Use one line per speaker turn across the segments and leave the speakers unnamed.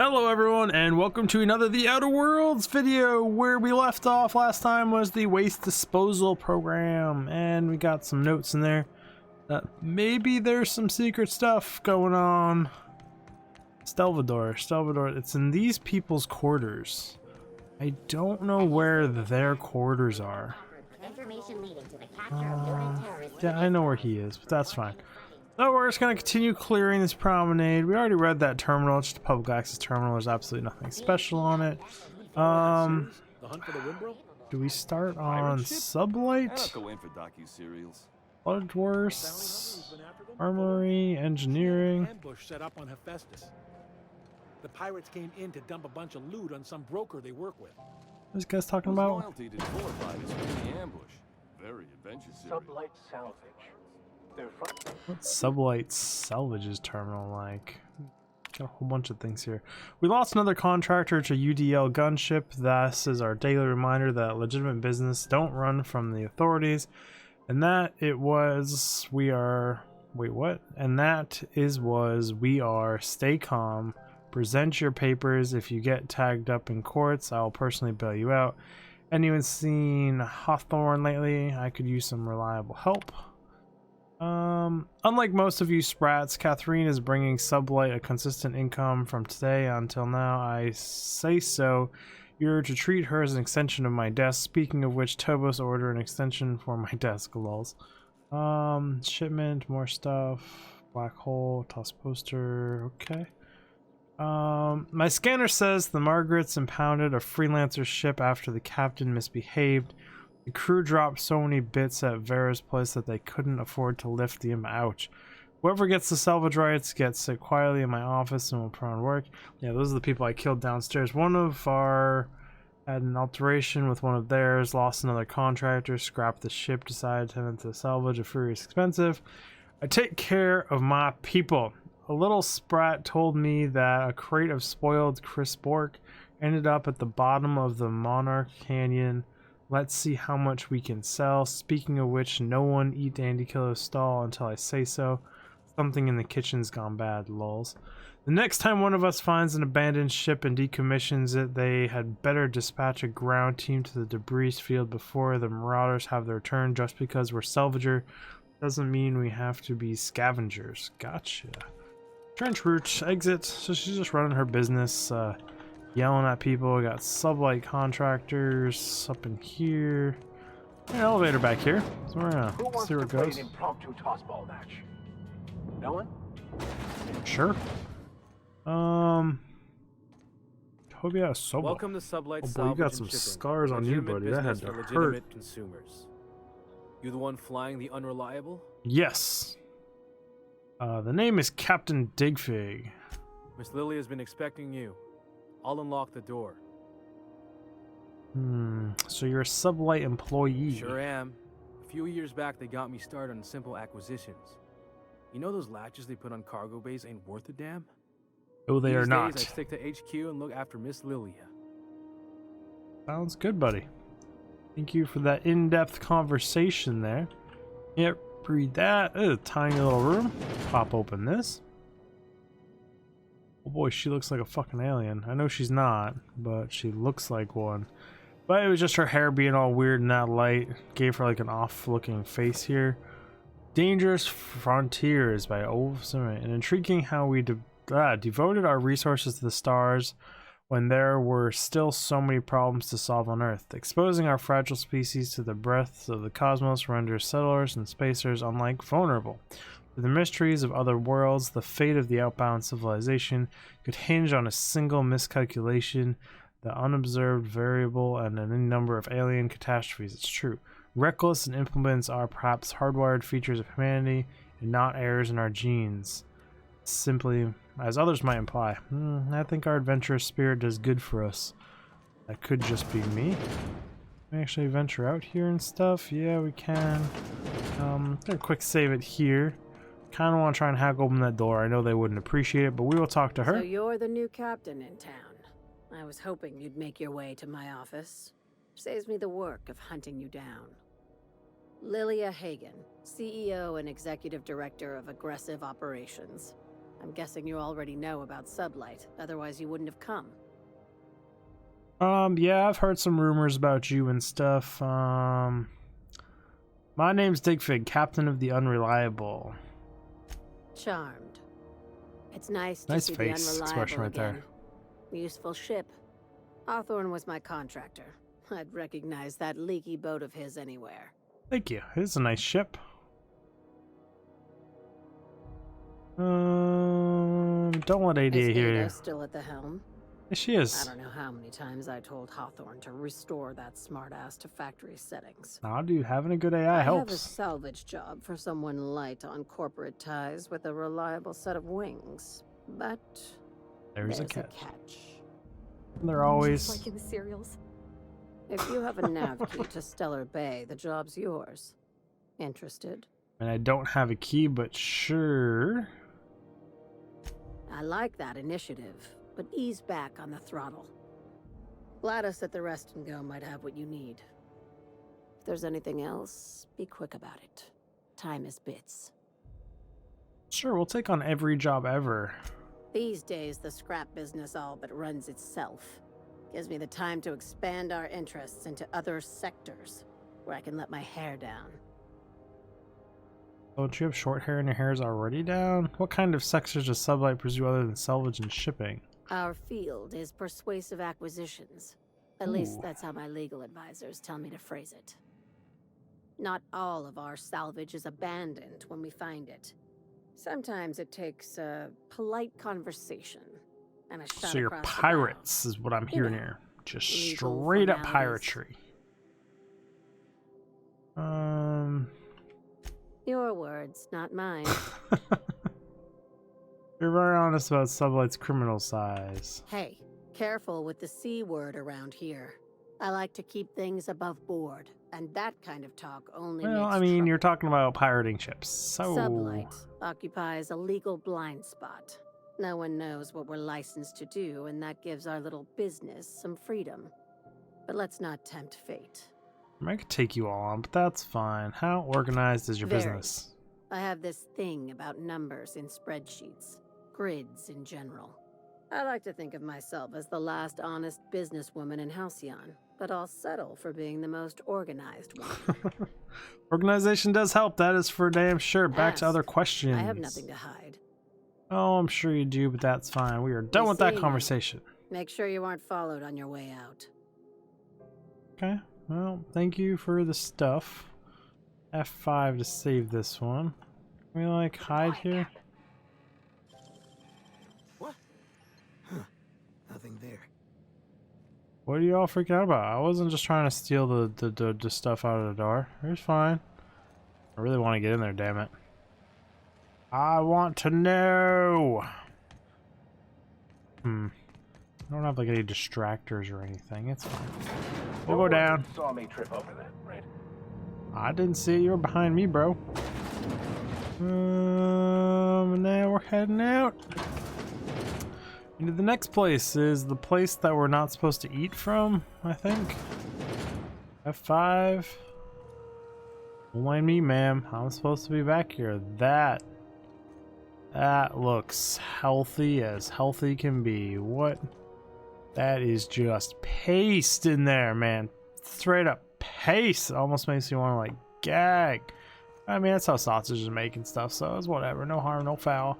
Hello everyone and welcome to another The Outer Worlds video. Where we left off last time was the waste disposal program, and we got some notes in there that maybe there's some secret stuff going on. Stelvador, it's in these people's quarters. I don't know where their quarters are. Yeah, I know where he is, but that's fine. So we're just going to continue clearing this promenade. We already read that terminal. It's just a public access terminal. There's absolutely nothing special on it. Do we start on Sublight? Bloodworth, Armory, Engineering.
Ambush set up on Hephaestus. The pirates came in to dump a bunch of loot on some broker they work with.
What this guy's talking about?
Very adventurous.
Sublight salvage.
What's Sublight Salvage's terminal like? Got a whole bunch of things here. We lost another contractor to UDL gunship. This is our daily reminder that legitimate business don't run from the authorities. And that it was we are wait what? And that is was we are stay calm. Present your papers. If you get tagged up in courts, I'll personally bail you out. Anyone seen Hawthorne lately? I could use some reliable help. Unlike most of you sprats, Catherine is bringing Sublight a consistent income from today until now. I say so. You're to treat her as an extension of my desk. Speaking of which, Tobos order an extension for my desk, lols. Shipment, more stuff. Black hole, toss poster, okay. My scanner says the Margaret's impounded a freelancer ship after the captain misbehaved. The crew dropped so many bits at Vera's place that they couldn't afford to lift the ouch. Whoever gets the salvage rights gets it quietly in my office and will put on work. Yeah, those are the people I killed downstairs. One of our had an alteration with one of theirs, lost another contractor, scrapped the ship, decided to enter the salvage, a furious expensive. I take care of my people. A little sprat told me that a crate of spoiled crisp pork ended up at the bottom of the Monarch Canyon. Let's see how much we can sell. Speaking of which, no one eat Andy Killer's stall until I say so. Something in the kitchen's gone bad, lols. The next time one of us finds an abandoned ship and decommissions it, they had better dispatch a ground team to the debris field before the marauders have their turn. Just because we're salvager doesn't mean we have to be scavengers. Gotcha. Trench route, exit. So she's just running her business, yelling at people. We got Sublight contractors up in here. An elevator back here. So we're gonna see where it goes.
An impromptu tossball match? No one?
Sure. Hope you have so much.
Welcome to Sublight
Oh boy, you got some
Salvage and Shipping.
scars on you, buddy. That had to
For
hurt.
legitimate consumers. You the one flying the Unreliable?
Yes. The name is Captain Digfig.
Miss Lily has been expecting you. I'll unlock the door.
So you're a Sublight employee.
Sure am. A few years back, they got me started on simple acquisitions. You know those latches they put on cargo bays ain't worth a damn?
Oh, they are
These
not.
days, I stick to HQ and look after Miss Lilia.
Sounds good, buddy. Thank you for that in-depth conversation there. Yep, read that. A tiny little room. Pop open this. Oh boy, she looks like a fucking alien. I know she's not, but she looks like one. But it was just her hair being all weird in that light. Gave her like an off-looking face here. Dangerous Frontiers by Ove Summit. And intriguing how we devoted our resources to the stars when there were still so many problems to solve on Earth. Exposing our fragile species to the breadths of the cosmos renders settlers and spacers unlike vulnerable. To the mysteries of other worlds, the fate of the outbound civilization could hinge on a single miscalculation, the unobserved variable, and any number of alien catastrophes. It's true. Reckless and implements are perhaps hardwired features of humanity and not errors in our genes. Simply, as others might imply. I think our adventurous spirit does good for us. That could just be me. Can we actually venture out here and stuff? Yeah, we can. Gonna quick save it here. Kind of want to try and hack open that door. I know they wouldn't appreciate it, but we will talk to her.
So you're the new captain in town. I was hoping you'd make your way to my office. Saves me the work of hunting you down. Lilia Hagen, CEO and Executive Director of Aggressive Operations. I'm guessing you already know about Sublight, otherwise you wouldn't have come.
Yeah, I've heard some rumors about you and stuff. My name's Digfig, Captain of the Unreliable.
Charmed. It's nice to
Nice
see
face
the Unreliable
expression right
again.
there.
Useful ship. Hawthorne was my contractor. I'd recognize that leaky boat of his anywhere.
Thank you. It is a nice ship. Don't let ADA
Is
hear
Ada
you.
still at the helm?
Yes, she
I
is.
don't know how many times I told Hawthorne to restore that smartass to factory settings.
Nah, dude, having a good AI
I have a
helps.
salvage job for someone light on corporate ties with a reliable set of wings. But
There's a
there's
catch. They're always.
Just like in the serials.
If you have a nav key to Stellar Bay, the job's yours. Interested?
And I don't have a key, but sure.
I like that initiative, but ease back on the throttle. Gladys at the Rest and Go might have what you need. If there's anything else, be quick about it. Time is bits.
Sure, we'll take on every job ever.
These days, the scrap business all but runs itself. Gives me the time to expand our interests into other sectors, where I can let my hair down.
Don't you have short hair and your hair is already down? What kind of sectors does Sublight pursue other than salvage and shipping?
Our field is persuasive acquisitions. At least
Ooh.
that's how my legal advisors tell me to phrase it. Not all of our salvage is abandoned when we find it. Sometimes it takes a polite conversation and a shot
So you're
across the bow.
pirates is what I'm
You
hearing
know,
here. Just
legal
straight up
formalities.
piratry.
Your words, not mine.
You're very honest about Sublight's criminal size.
Hey, careful with the C word around here. I like to keep things above board, and that kind of talk only
Well,
makes
I mean,
trouble.
you're talking about pirating ships, so...
Sublight occupies a legal blind spot. No one knows what we're licensed to do, and that gives our little business some freedom. But let's not tempt fate.
I could take you all on, but that's fine. How organized is your
Very.
business?
I have this thing about numbers in spreadsheets, grids in general. I like to think of myself as the last honest businesswoman in Halcyon, but I'll settle for being the most organized one.
Organization does help, that is for damn sure. Back to
Ask.
other questions.
I have nothing to hide.
Oh, I'm sure you do, but that's fine. We are done
You
with that
see,
conversation.
Make sure you aren't followed on your way out.
Okay, well, thank you for the stuff. F5 to save this one. Can we, like, hide here?
What? Huh. Nothing there.
What are you all freaking out about? I wasn't just trying to steal the stuff out of the door. It was fine. I really want to get in there, damn it. I want to know! I don't have, like, any distractors or anything. It's fine. We'll go down.
Saw me trip over that, right?
I didn't see it. You were behind me, bro. Now we're heading out. The next place is the place that we're not supposed to eat from, I think. F5. Don't mind me, ma'am. I'm supposed to be back here. That looks healthy as healthy can be. What? That is just paste in there, man. Straight up paste. It almost makes me want to, like, gag. I mean, that's how sausages make and stuff, so it's whatever. No harm, no foul.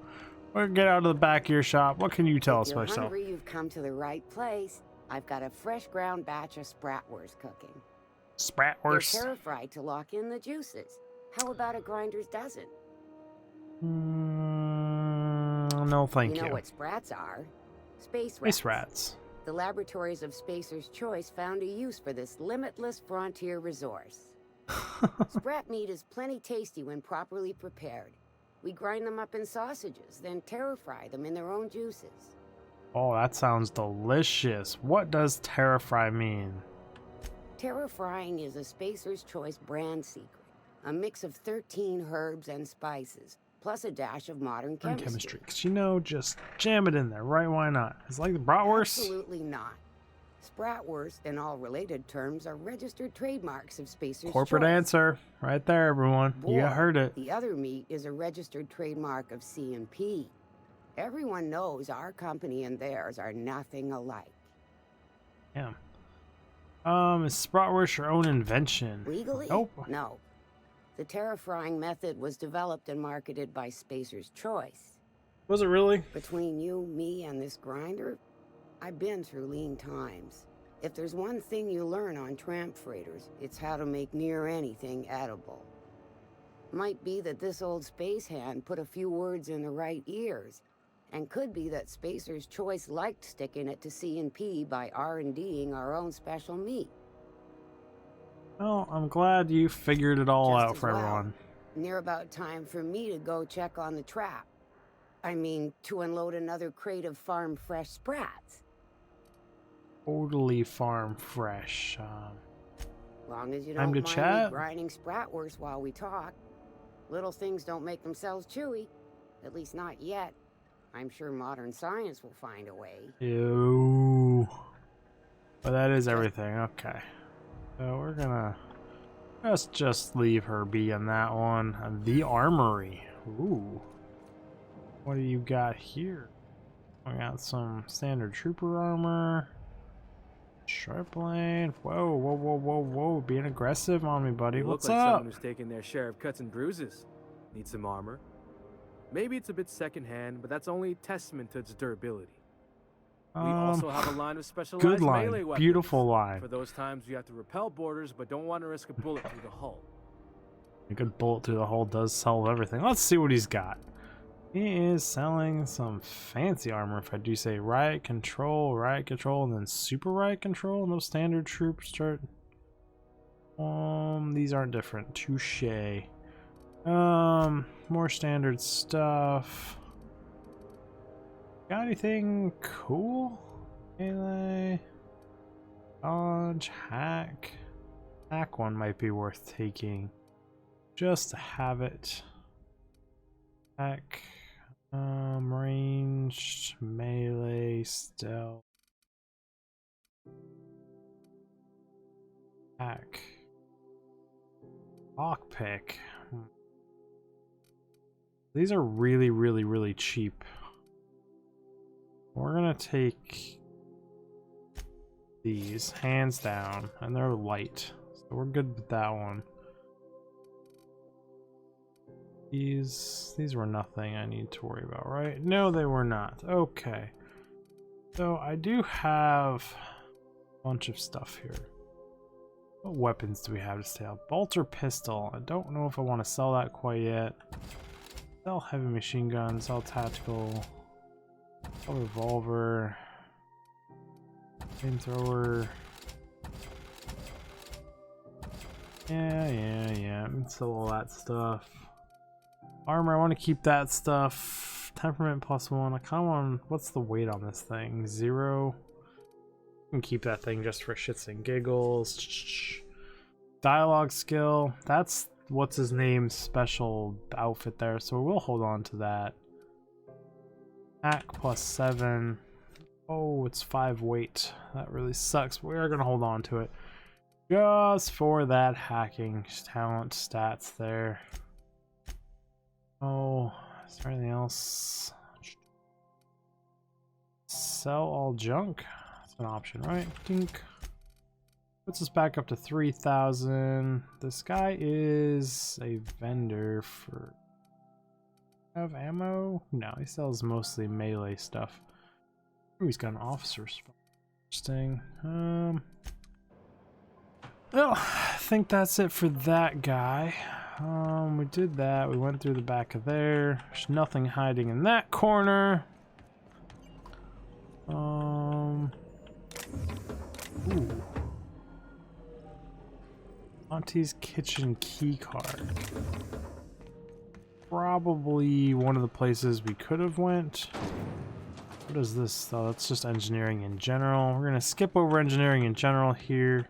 We'll get out of the back of your shop. What can you tell us
If
about
you're
yourself?
hungry, you've come to the right place. I've got a fresh ground batch of spratwurst cooking. They're
Spratwurst.
terrified to lock in the juices. How about a grinder's dozen?
No, thank
You
you.
know what sprats are? Space rats.
Space rats.
The laboratories of Spacer's Choice found a use for this limitless frontier resource. Sprat meat is plenty tasty when properly prepared. We grind them up in sausages, then terror fry them in their own juices.
Oh, that sounds delicious. What does terra fry mean?
Terror frying is a Spacer's Choice brand secret. A mix of 13 herbs and spices, plus a dash of modern chemistry.
Because, you know, just jam it in there, right? Why not? It's like the bratwurst.
Absolutely not. Spratwurst and all related terms are registered trademarks of Spacer's
Corporate
Choice.
answer. Right there, everyone. You
Boar,
heard it.
The other meat is a registered trademark of C&P. Everyone knows our company and theirs are nothing alike.
Yeah. Is Spratwurst your own invention?
Legally?
Nope.
No. The terrafrying method was developed and marketed by Spacer's Choice.
Was it really?
Between you, me, and this grinder, I've been through lean times. If there's one thing you learn on tramp freighters, it's how to make near anything edible. Might be that this old space hand put a few words in the right ears, and could be that Spacer's Choice liked sticking it to C&P by R&Ding our own special meat.
Well, I'm glad you figured it all
Just
out
as
for
well.
everyone.
Near about time for me to go check on the trap. I mean, to unload another crate of farm fresh sprats.
Totally farm fresh.
Long as you
Time
don't
to
mind
chat?
me grinding spratwurst while we talk. Little things don't make themselves chewy. At least not yet. I'm sure modern science will find a way.
Ew. But that is everything. Okay. So we're gonna just leave her be on that one. The armory. Ooh. What do you got here? We got some standard trooper armor. Sharp blade. Whoa, whoa, whoa, whoa, whoa. Being aggressive on me, buddy.
You look
What's
like
up?
someone who's taken their share of cuts and bruises. Need some armor. Maybe it's a bit secondhand, but that's only a testament to its durability. We also have a line of specialized
good
melee
line.
weapons.
Beautiful line.
For those times you have to repel borders, but don't want to risk a bullet through the hull.
A good bullet through the hole does solve everything. Let's see what he's got. He is selling some fancy armor, if I do say riot control, and then super riot control. No standard troops chart. These aren't different. Touche. More standard stuff. Got anything cool? Melee, dodge, hack. Hack one might be worth taking, just to have it. Hack. Ranged, melee, stealth. Hack. Lockpick. These are really, really, really cheap. We're gonna take these, hands down, and they're light. So we're good with that one. These were nothing I need to worry about, right? No, they were not. Okay. So I do have a bunch of stuff here. What weapons do we have to sell? Bolt or pistol? I don't know if I want to sell that quite yet. Sell heavy machine gun, sell tactical, sell revolver, flamethrower. Yeah. Sell all that stuff. Armor, I want to keep that stuff. Temperament +1. I kind of want. What's the weight on this thing? 0. I can keep that thing just for shits and giggles. Dialogue skill. That's what's his name's special outfit there, so we'll hold on to that. Hack +7. Oh, it's 5 weight. That really sucks, but we are gonna hold on to it just for that hacking talent stats there. Oh, is there anything else? Sell all junk. That's an option, right? Dink. Puts us back up to 3,000. This guy is a vendor for. Have ammo? No, he sells mostly melee stuff. Oh, he's got an officer spot. Interesting. Well, I think that's it for that guy. We did that. We went through the back of there. There's nothing hiding in that corner. Ooh. Auntie's kitchen key card. Probably one of the places we could have went. What is this though? That's just engineering in general. We're gonna skip over engineering in general here.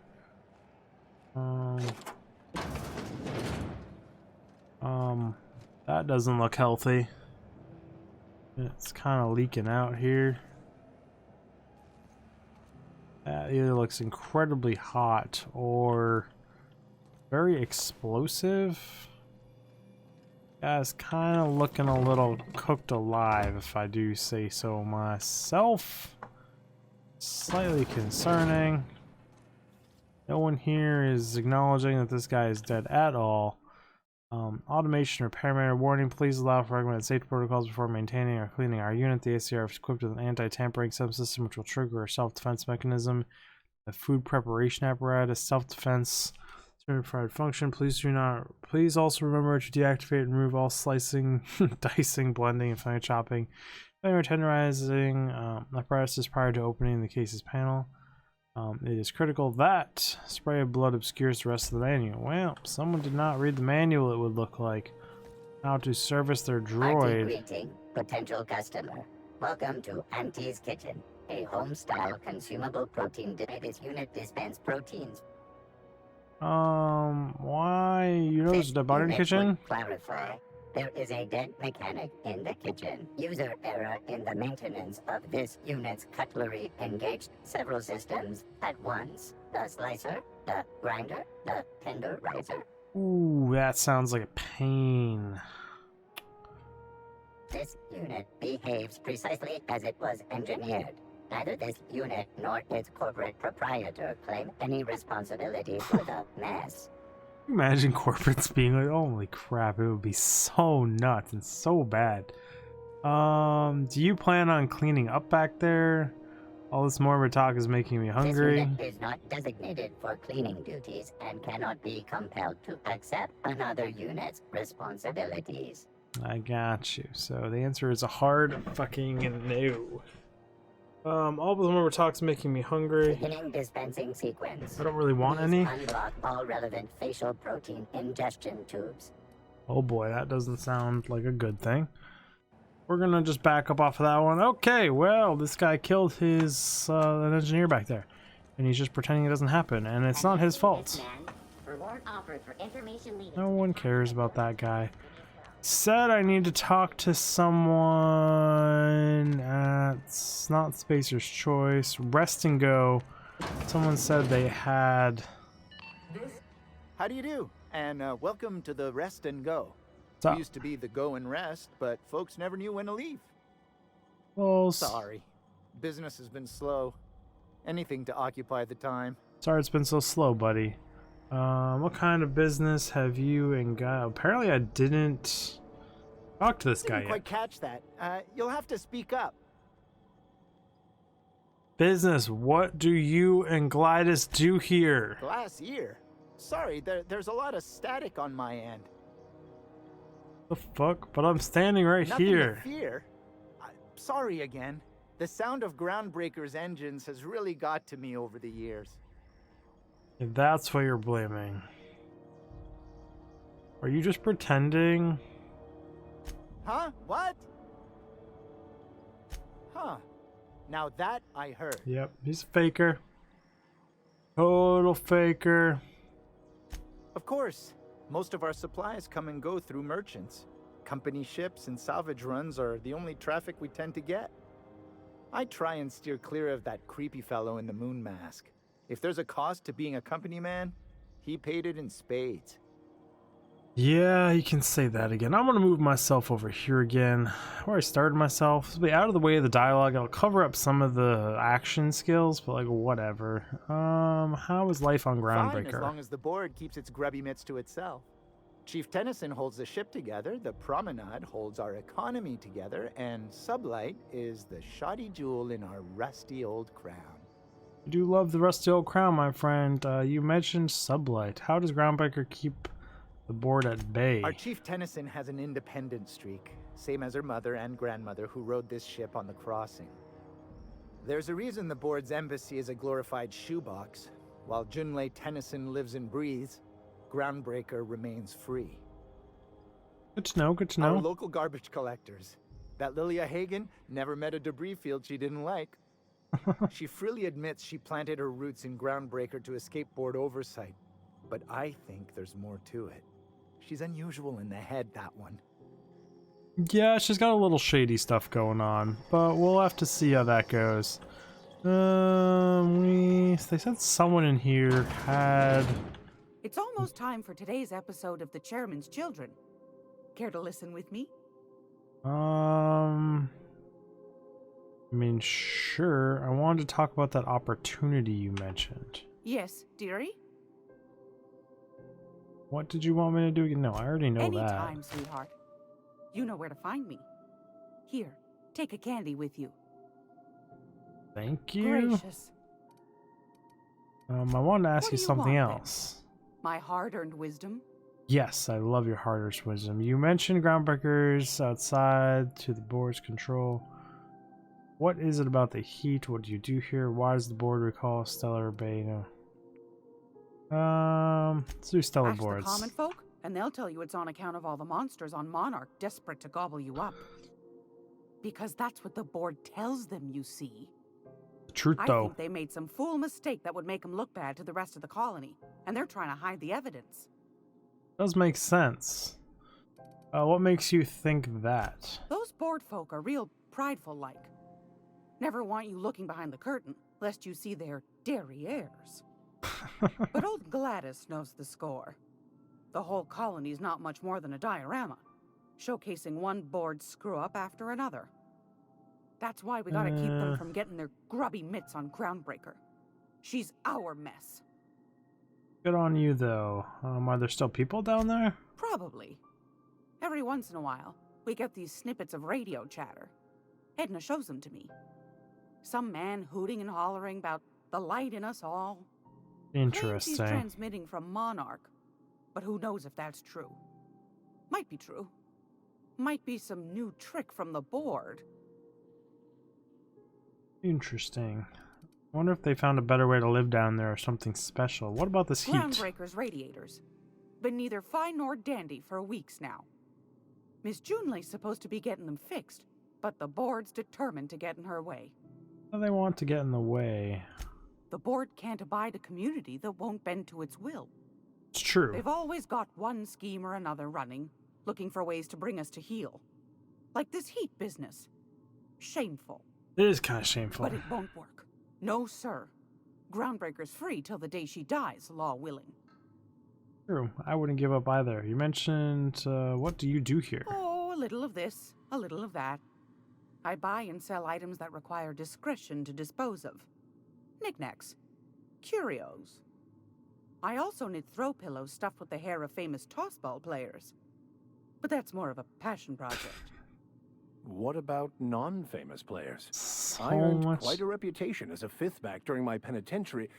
That doesn't look healthy. It's kind of leaking out here. That either looks incredibly hot or very explosive. Guy's kind of looking a little cooked alive, if I do say so myself. Slightly concerning. No one here is acknowledging that this guy is dead at all. Automation repairman warning, please allow for recommended safety protocols before maintaining or cleaning our unit. The ACR is equipped with an anti-tampering subsystem which will trigger a self-defense mechanism. A food preparation apparatus, self-defense certified function. Please also remember to deactivate and remove all slicing, dicing, blending, and finely chopping, or tenderizing apparatuses prior to opening the case's panel. It is critical that spray of blood obscures the rest of the manual. Well, someone did not read the manual, it would look like. How to service their droid.
Greeting, potential customer. Welcome to Auntie's Kitchen, a home-style consumable protein. This unit dispense proteins.
Why? You know there's a butter in the kitchen?
Clarify. There is a dead mechanic in the kitchen. User error in the maintenance of this unit's cutlery engaged several systems at once. The slicer, the grinder, the tenderizer.
Ooh, that sounds like a pain.
This unit behaves precisely as it was engineered. Neither this unit nor its corporate proprietor claim any responsibility for the mess.
Imagine corporates being like, holy crap, it would be so nuts and so bad. Do you plan on cleaning up back there? All this morbid talk is making me hungry.
This unit is not designated for cleaning duties and cannot be compelled to accept another unit's responsibilities.
I got you. So the answer is a hard fucking no. All the morbid talk's making me hungry.
Beginning dispensing sequence.
I don't really want
Please
any.
unblock all relevant facial protein ingestion tubes.
Oh boy, that doesn't sound like a good thing. We're gonna just back up off of that one. Okay, well, this guy killed his an engineer back there, and he's just pretending it doesn't happen, and it's not his fault. No one cares about that guy. Said I need to talk to someone at not Spacer's Choice. Rest and Go. Someone said they had.
How do you do? And welcome to the Rest and Go.
So,
We used to be the Go and Rest, but folks never knew when to leave.
well,
Sorry. Business has been slow. Anything to occupy the time.
sorry it's been so slow, buddy. What kind of business have you and guy? Apparently I didn't talk to this guy
Didn't quite
yet.
catch that. You'll have to speak up.
Business, what do you and Glidus do here?
Last year. Sorry, there's a lot of static on my end.
The fuck? But I'm standing right
Nothing
here.
to fear. Sorry again. The sound of Groundbreaker's engines has really got to me over the years.
If that's what you're blaming. Are you just pretending?
Huh? What? Huh. Now that I heard.
Yep, he's a faker. Total faker.
Of course. Most of our supplies come and go through merchants. Company ships and salvage runs are the only traffic we tend to get. I try and steer clear of that creepy fellow in the moon mask. If there's a cost to being a company man, he paid it in spades.
Yeah, you can say that again. I'm gonna move myself over here again, where I started myself. This will be out of the way of the dialogue. I'll cover up some of the action skills, but like whatever. How is life on
Fine, as
Groundbreaker?
long as the board keeps its grubby mitts to itself. Chief Tennyson holds the ship together, the Promenade holds our economy together, and Sublight is the shoddy jewel in our rusty old crown.
I do love the rusty old crown, my friend. You mentioned Sublight. How does Groundbreaker keep the board at bay?
Our Chief Tennyson has an independent streak, same as her mother and grandmother who rode this ship on the crossing. There's a reason the board's embassy is a glorified shoebox. While Junlei Tennyson lives and breathes, Groundbreaker remains free.
Good to know, good to
Our
know.
local garbage collectors. That Lilia Hagen never met a debris field she didn't like. She freely admits she planted her roots in Groundbreaker to escape board oversight. But I think there's more to it. She's unusual in the head, that one.
Yeah, she's got a little shady stuff going on, but we'll have to see how that goes. They said someone in here had...
It's almost time for today's episode of The Chairman's Children. Care to listen with me?
I mean, sure. I wanted to talk about that opportunity you mentioned.
Yes, dearie?
What did you want me to do again? No, I already know that.
Anytime, sweetheart. You know where to find me. Here, take a candy with you.
Thank you.
Gracious.
I wanted to ask
What
you
do you
something
want, then?
else.
My hard-earned wisdom?
Yes, I love your harder wisdom. You mentioned groundbreakers outside to the board's control. What is it about the heat? What do you do here? Why does the board recall Stellar Bay? No. Let's do Stellar
Ask
boards.
the common folk, and they'll tell you it's on account of all the monsters on Monarch desperate to gobble you up. Because that's what the board tells them, you see.
The truth,
I
though.
think they made some fool mistake that would make them look bad to the rest of the colony, and they're trying to hide the evidence.
Does make sense. What makes you think that?
Those board folk are real prideful-like. Never want you looking behind the curtain, lest you see their derrieres. But old Gladys knows the score. The whole colony's not much more than a diorama, showcasing one board screw-up after another. That's why we gotta keep them from getting their grubby mitts on Groundbreaker. She's our mess.
Good on you, though. Are there still people down there?
Probably. Every once in a while, we get these snippets of radio chatter. Edna shows them to me. Some man hooting and hollering about the light in us all. Claims he's
Interesting.
transmitting from Monarch, but who knows if that's true. Might be true. Might be some new trick from the board.
Interesting. I wonder if they found a better way to live down there or something special. What about this heat?
Groundbreaker's radiators. Been neither fine nor dandy for weeks now. Miss Junleigh's supposed to be getting them fixed, but the board's determined to get in her way.
What do they want to get in the way?
The board can't abide a community that won't bend to its will.
It's true.
They've always got one scheme or another running, looking for ways to bring us to heel. Like this heat business. Shameful.
It is kind of shameful.
But it won't work. No, sir. Groundbreaker's free till the day she dies, law willing.
True. I wouldn't give up either. You mentioned, what do you do here?
Oh, a little of this, a little of that. I buy and sell items that require discretion to dispose of. Knickknacks. Curios. I also knit throw pillows stuffed with the hair of famous tossball players. But that's more of a passion project.
What about non-famous players?
So
I earned
much.
quite a reputation as a fifth back during my penitentiary,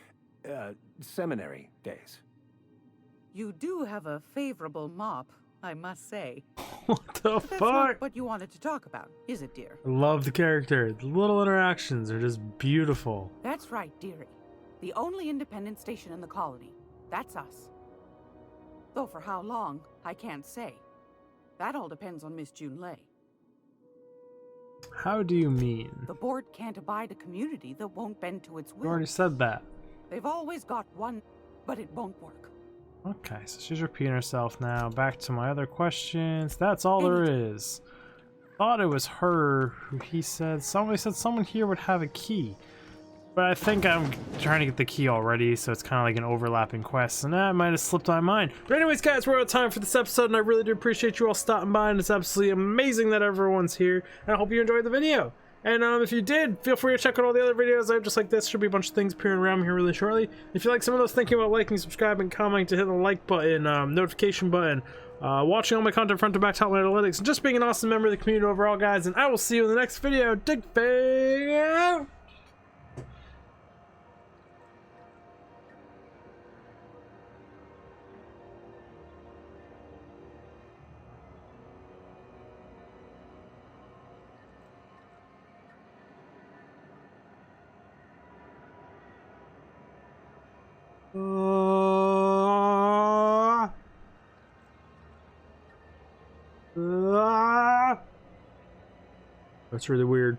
seminary days.
You do have a favorable mop, I must say.
What the
But that's
fuck?
not what you wanted to talk about, is it, dear?
I love the character. The little interactions are just beautiful.
That's right, dearie. The only independent station in the colony. That's us. Though for how long, I can't say. That all depends on Miss Junleigh.
How do you mean?
The board can't abide a community that won't bend to its
You
will.
already said that.
They've always got one, but it won't work.
Okay, so she's repeating herself now. Back to my other questions. That's all there is. Thought it was her who he said. Somebody said someone here would have a key. But I think I'm trying to get the key already, so it's kind of like an overlapping quest. And that might have slipped my mind. But anyways, guys, we're out of time for this episode, and I really do appreciate you all stopping by, and it's absolutely amazing that everyone's here. And I hope you enjoyed the video. And if you did, feel free to check out all the other videos I have just like this. Should be a bunch of things appearing around here really shortly. If you like some of those, thinking about liking, subscribing, commenting, hit the like button, notification button, watching all my content front to back, top my analytics, and just being an awesome member of the community overall, guys. And I will see you in the next video. Digfang out! That's really weird.